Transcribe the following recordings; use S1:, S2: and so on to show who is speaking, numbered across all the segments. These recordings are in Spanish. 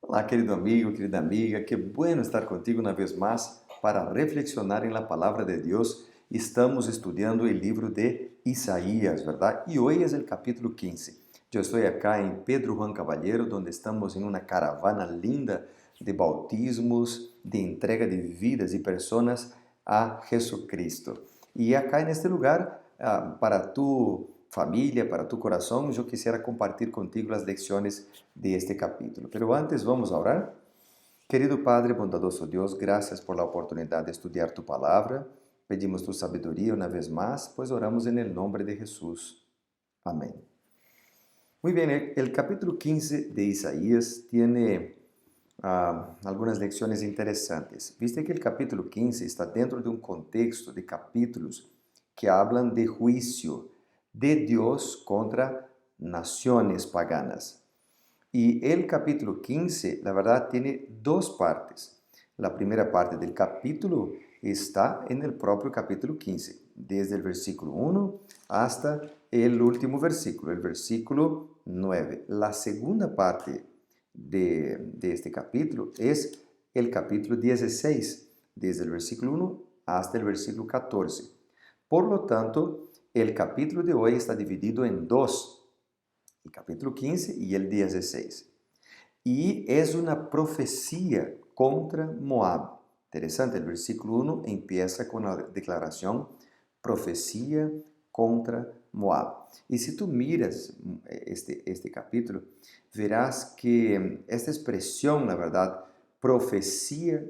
S1: Olá, querido amigo, querida amiga, qué bueno estar contigo una vez más para reflexionar en la palabra de Dios. Estamos estudiando el libro de Isaías, ¿verdad? Y hoy es el capítulo 15. Yo estoy acá en Pedro Juan Caballero, donde estamos en una caravana linda de bautismos, de entrega de vidas y personas a Jesucristo. Y acá en este lugar, para tu familia, para tu corazón, yo quisiera compartir contigo las lecciones de este capítulo. Pero antes vamos a orar. Querido Padre, bondadoso Dios, gracias por la oportunidad de estudiar tu palabra. Pedimos tu sabiduría una vez más, pues oramos en el nombre de Jesús. Amén. Muy bien, el capítulo 15 de Isaías tiene algunas lecciones interesantes. Viste que el capítulo 15 está dentro de un contexto de capítulos que hablan de juicio de Dios contra naciones paganas. Y el capítulo 15, la verdad, tiene dos partes. La primera parte del capítulo está en el propio capítulo 15, desde el versículo 1 hasta el último versículo, el versículo 9. La segunda parte de este capítulo es el capítulo 16, desde el versículo 1 hasta el versículo 14. Por lo tanto, el capítulo de hoy está dividido en dos, el capítulo 15 y el 16. Y es una profecía contra Moab. Interesante, el versículo 1 empieza con la declaración profecía contra Moab. Y si tú miras este capítulo, verás que esta expresión, la verdad, profecía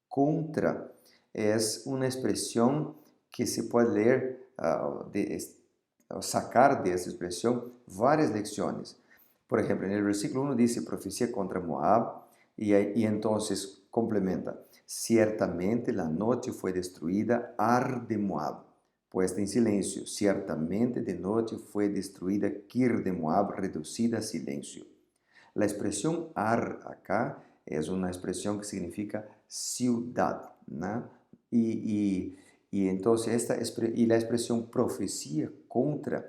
S1: contra, es una expresión que se puede leer, sacar de esta expresión varias lecciones. Por ejemplo, en el versículo 1 dice profecía contra Moab y entonces complementa, ciertamente la noche fue destruida, Ar de Moab, puesta en silencio, ciertamente de noche fue destruida Kir de Moab, reducida a silencio. La expresión Ar acá es una expresión que significa ciudad, ¿no? Y entonces la expresión profecía contra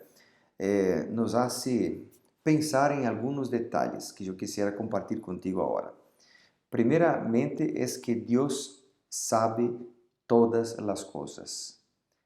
S1: nos hace pensar en algunos detalles que yo quisiera compartir contigo ahora. Primeramente es que Dios sabe todas las cosas.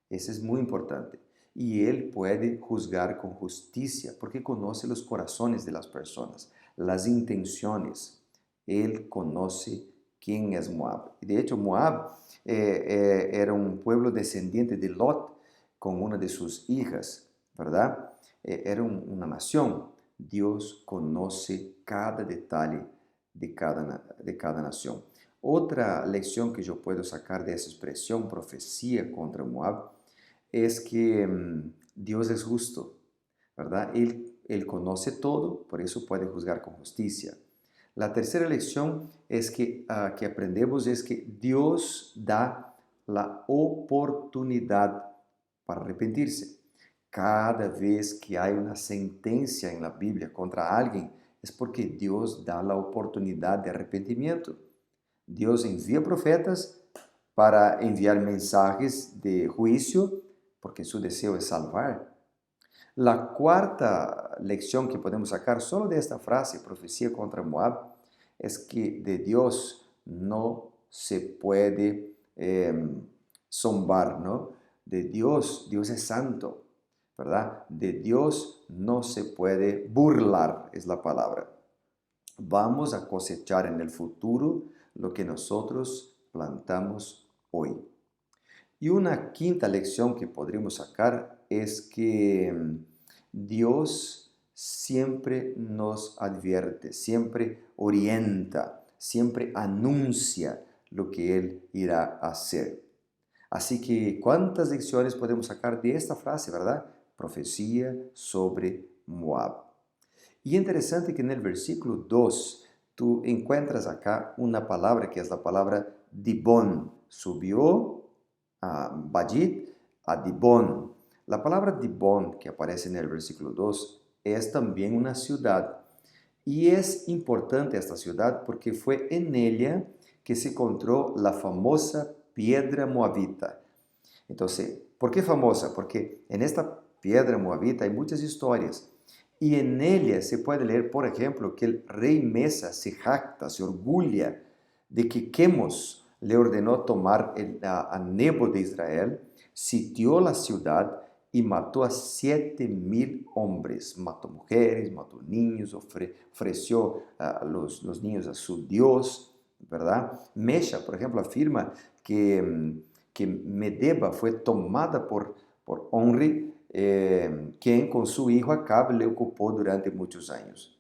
S1: Eso es muy importante. Y Él puede juzgar con justicia porque conoce los corazones de las personas, las intenciones. Él conoce quién es Moab. De hecho, Moab era un pueblo descendiente de Lot con una de sus hijas, ¿verdad? Era una nación. Dios conoce cada detalle de cada nación. Otra lección que yo puedo sacar de esa expresión, profecía contra Moab, es que Dios es justo, ¿verdad? Él conoce todo, por eso puede juzgar con justicia. La tercera lección es que aprendemos es que Dios da la oportunidad para arrepentirse. Cada vez que hay una sentencia en la Biblia contra alguien, es porque Dios da la oportunidad de arrepentimiento. Dios envía profetas para enviar mensajes de juicio, porque su deseo es salvar. La cuarta lección que podemos sacar solo de esta frase, profecía contra Moab, es que de Dios no se puede zombar, ¿no? De Dios, Dios es santo, ¿verdad? De Dios no se puede burlar, es la palabra. Vamos a cosechar en el futuro lo que nosotros plantamos hoy. Y una quinta lección que podríamos sacar es que Dios siempre nos advierte, siempre orienta, siempre anuncia lo que Él irá a hacer. Así que, ¿cuántas lecciones podemos sacar de esta frase, verdad? Profecía sobre Moab. Y interesante que en el versículo 2 tú encuentras acá una palabra que es la palabra Dibón. Subió a Bajit a Dibón. La palabra Dibón que aparece en el versículo 2 es también una ciudad. Y es importante esta ciudad porque fue en ella que se encontró la famosa piedra moabita. Entonces, ¿por qué famosa? Porque en esta piedra moabita hay muchas historias. Y en ella se puede leer, por ejemplo, que el rey Mesa se jacta, se orgulha de que Quemos le ordenó tomar a Nebo de Israel, sitió la ciudad y mató a 7,000 hombres. Mató mujeres, mató niños, ofreció a los niños a su Dios, ¿verdad? Mesha, por ejemplo, afirma que Medeba fue tomada por Onri, quien con su hijo Acab le ocupó durante muchos años.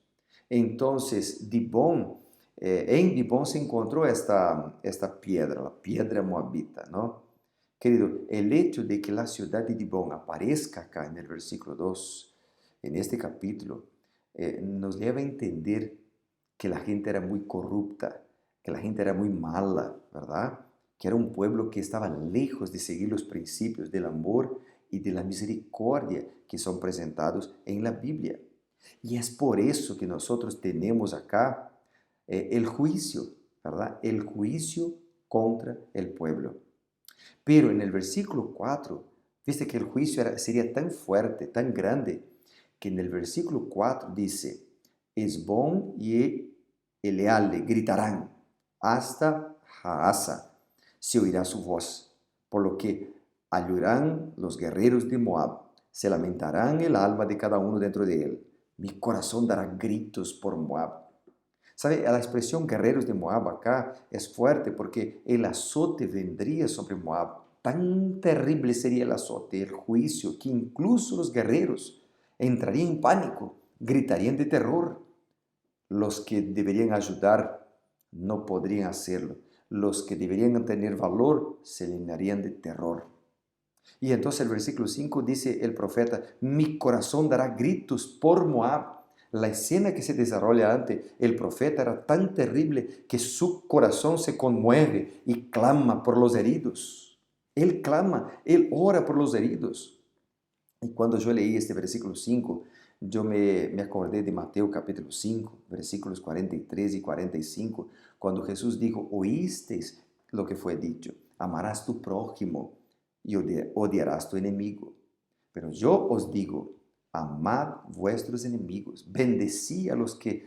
S1: Entonces, Dibón, en Dibón se encontró esta piedra, la piedra moabita, ¿no? Querido, el hecho de que la ciudad de Dibón aparezca acá en el versículo 2, en este capítulo, nos lleva a entender que la gente era muy corrupta, que la gente era muy mala, ¿verdad? Que era un pueblo que estaba lejos de seguir los principios del amor y de la misericordia que son presentados en la Biblia. Y es por eso que nosotros tenemos acá el juicio, ¿verdad? El juicio contra el pueblo. Pero en el versículo 4, viste que el juicio sería tan fuerte, tan grande, que en el versículo 4 dice, Esbón y Eleale gritarán, hasta Jaasa se oirá su voz, por lo que ayudarán los guerreros de Moab, se lamentarán el alma de cada uno dentro de él. Mi corazón dará gritos por Moab. ¿Sabe? La expresión guerreros de Moab acá es fuerte porque el azote vendría sobre Moab. Tan terrible sería el azote, el juicio, que incluso los guerreros entrarían en pánico, gritarían de terror. Los que deberían ayudar no podrían hacerlo. Los que deberían tener valor se llenarían de terror. Y entonces el versículo 5 dice el profeta, mi corazón dará gritos por Moab. La escena que se desarrolla ante el profeta era tan terrible que su corazón se conmueve y clama por los heridos. Él clama, él ora por los heridos. Y cuando yo leí este versículo 5, yo me acordé de Mateo capítulo 5, versículos 43 y 45, cuando Jesús dijo, oísteis lo que fue dicho, amarás tu prójimo y odiarás tu enemigo. Pero yo os digo, amad vuestros enemigos, bendecí a los que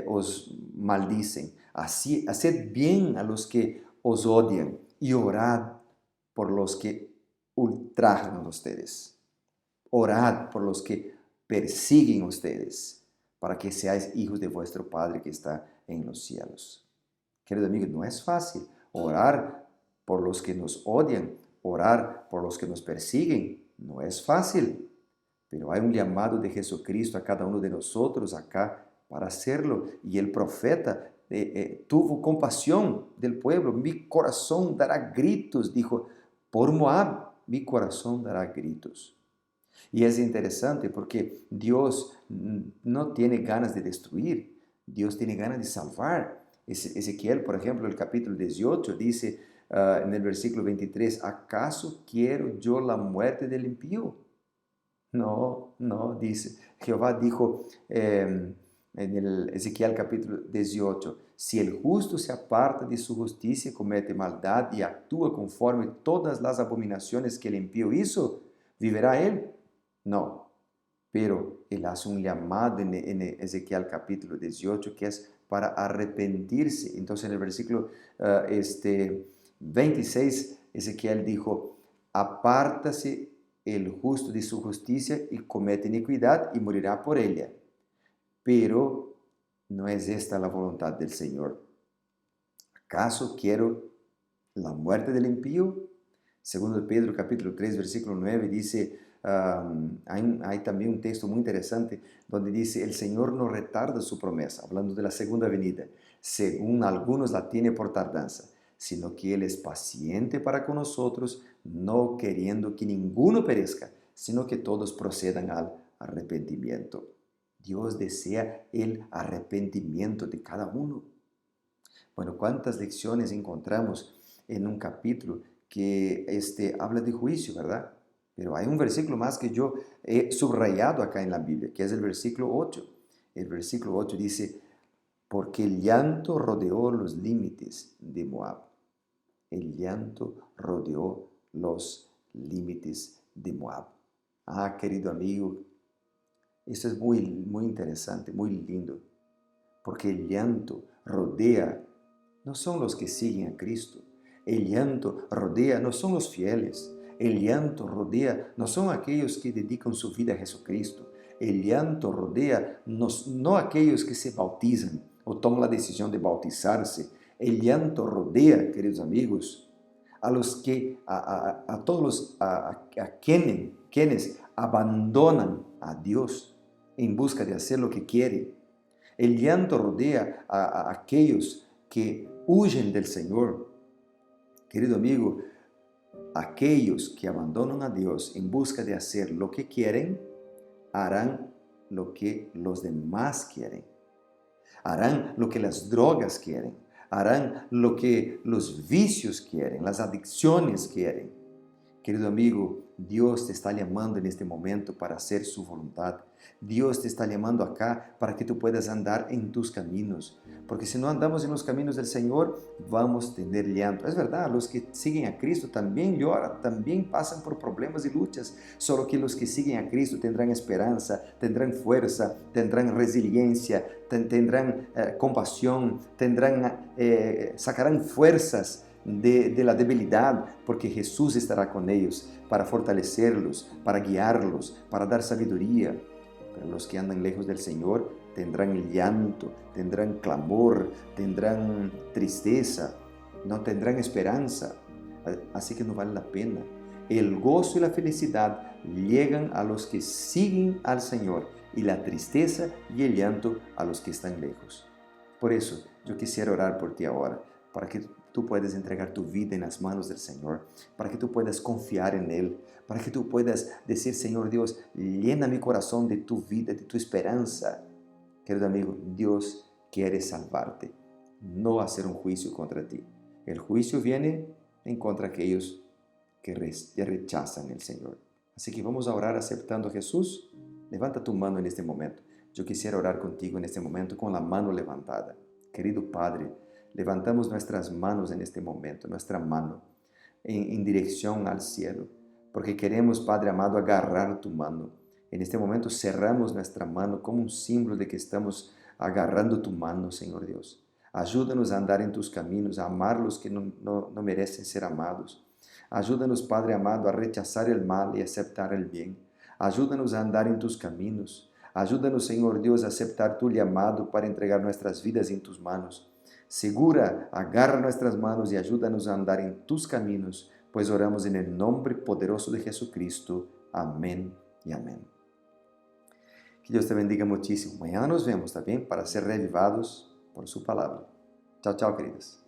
S1: os maldicen, haced bien a los que os odian y orad por los que ultrajan a ustedes. Orad por los que persiguen a ustedes, para que seáis hijos de vuestro Padre que está en los cielos. Querido amigo, no es fácil orar por los que nos odian, orar por los que nos persiguen, no es fácil. Pero hay un llamado de Jesucristo a cada uno de nosotros acá para hacerlo. Y el profeta tuvo compasión del pueblo. Mi corazón dará gritos, dijo, por Moab, mi corazón dará gritos. Y es interesante porque Dios no tiene ganas de destruir, Dios tiene ganas de salvar. Ezequiel, por ejemplo, el capítulo 18 dice en el versículo 23, ¿acaso quiero yo la muerte del impío? No, no, dice. Jehová dijo en el Ezequiel capítulo 18, si el justo se aparta de su justicia, comete maldad y actúa conforme todas las abominaciones que el impío hizo, ¿vivirá él? No, pero él hace un llamado en Ezequiel capítulo 18 que es para arrepentirse. Entonces en el versículo 26, Ezequiel dijo, apártase el justo de su justicia y comete iniquidad y morirá por ella. Pero no es esta la voluntad del Señor. ¿Acaso quiero la muerte del impío? Segundo Pedro capítulo 3 versículo 9 dice, hay también un texto muy interesante donde dice, el Señor no retarda su promesa, hablando de la segunda venida, según algunos la tiene por tardanza, sino que Él es paciente para con nosotros, no queriendo que ninguno perezca, sino que todos procedan al arrepentimiento. Dios desea el arrepentimiento de cada uno. Bueno, ¿cuántas lecciones encontramos en un capítulo que habla de juicio, verdad? Pero hay un versículo más que yo he subrayado acá en la Biblia, que es el versículo 8. El versículo 8 dice, porque el llanto rodeó los límites de Moab. El llanto rodeó los límites de Moab. Ah, querido amigo, Isso é muito interessante, muito lindo, porque el llanto rodea, no son los que siguen a Cristo. El llanto rodea, no son los fieles. El llanto rodea, no son aquellos que dedican su vida a Jesucristo. El llanto rodea, no aquellos que se bautizan o toman la decisión de bautizarse. El llanto rodea, queridos amigos, a los que, a todos los, quienes abandonan a Dios en busca de hacer lo que quiere. El llanto rodea a aquellos que huyen del Señor. Querido amigo, aquellos que abandonan a Dios en busca de hacer lo que quieren, harán lo que los demás quieren. Harán lo que las drogas quieren. Harán lo que los vicios quieren, las adicciones quieren. Querido amigo, Dios te está llamando en este momento para hacer su voluntad. Dios te está llamando acá para que tú puedas andar en tus caminos. Porque si no andamos en los caminos del Señor, vamos a tener llanto. Es verdad, los que siguen a Cristo también lloran, también pasan por problemas y luchas. Solo que los que siguen a Cristo tendrán esperanza, tendrán fuerza, tendrán resiliencia, tendrán compasión, sacarán fuerzas de la debilidad, porque Jesús estará con ellos para fortalecerlos, para guiarlos, para dar sabiduría. Pero los que andan lejos del Señor tendrán llanto, tendrán clamor, tendrán tristeza, no tendrán esperanza. Así que no vale la pena. El gozo y la felicidad llegan a los que siguen al Señor y la tristeza y el llanto a los que están lejos. Por eso yo quisiera orar por ti ahora, para que tú puedas entregar tu vida en las manos del Señor, para que tú puedas confiar en Él, para que tú puedas decir, Señor Dios, llena mi corazón de tu vida, de tu esperanza. Querido amigo, Dios quiere salvarte, no hacer un juicio contra ti. El juicio viene en contra de aquellos que rechazan el Señor. Así que vamos a orar aceptando a Jesús. Levanta tu mano en este momento. Yo quisiera orar contigo en este momento con la mano levantada. Querido Padre, levantamos nuestras manos en este momento, nuestra mano en dirección al cielo, porque queremos, Padre amado, agarrar tu mano. En este momento cerramos nuestra mano como un símbolo de que estamos agarrando tu mano, Señor Dios. Ayúdanos a andar en tus caminos, a amar los que no merecen ser amados. Ayúdanos, Padre amado, a rechazar el mal y aceptar el bien. Ayúdanos a andar en tus caminos. Ayúdanos, Señor Dios, a aceptar tu llamado para entregar nuestras vidas en tus manos. Segura, agarra nuestras manos y ayúdanos a andar en tus caminos, pues oramos en el nombre poderoso de Jesucristo. Amén y amén. Que Dios te bendiga muchísimo. Mañana nos vemos, ¿está bien? Para ser reavivados por su palabra. Chao, chao, queridos.